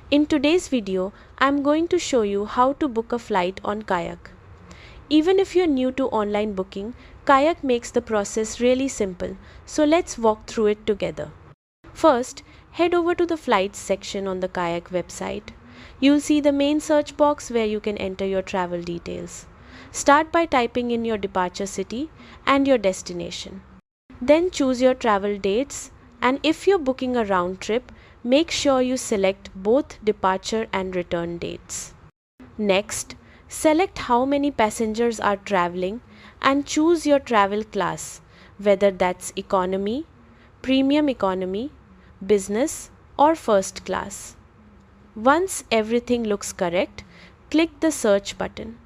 In today's video, I'm going to show you how to book a flight on Kayak. Even if you're new to online booking, Kayak makes the process really simple, so let's walk through it together. First, head over to the flights section on the Kayak website. You'll see the main search box where you can enter your travel details. Start by typing in your departure city and your destination. Then choose your travel dates, and if you're booking a round trip, make sure you select both departure and return dates. Next, select how many passengers are traveling and choose your travel class, whether that's economy, premium economy, business, or first class. Once everything looks correct, click the search button.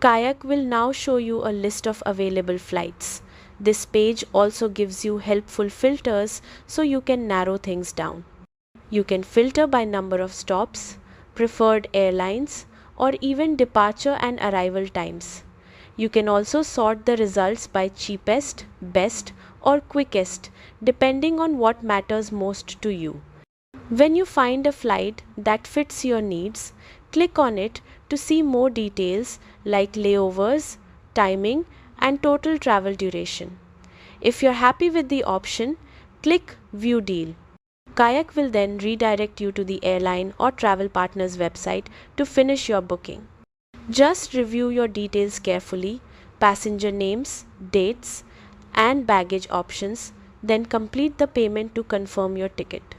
Kayak will now show you a list of available flights. This page also gives you helpful filters so you can narrow things down. You can filter by number of stops, preferred airlines, or even departure and arrival times. You can also sort the results by cheapest, best, or quickest, depending on what matters most to you. When you find a flight that fits your needs, click on it to see more details like layovers, timing, and total travel duration. If you're happy with the option, click View Deal. Kayak will then redirect you to the airline or travel partner's website to finish your booking. Just review your details carefully, passenger names, dates, and baggage options, then complete the payment to confirm your ticket.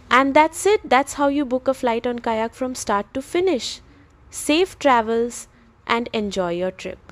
And that's it. That's how you book a flight on Kayak from start to finish. Safe travels and enjoy your trip.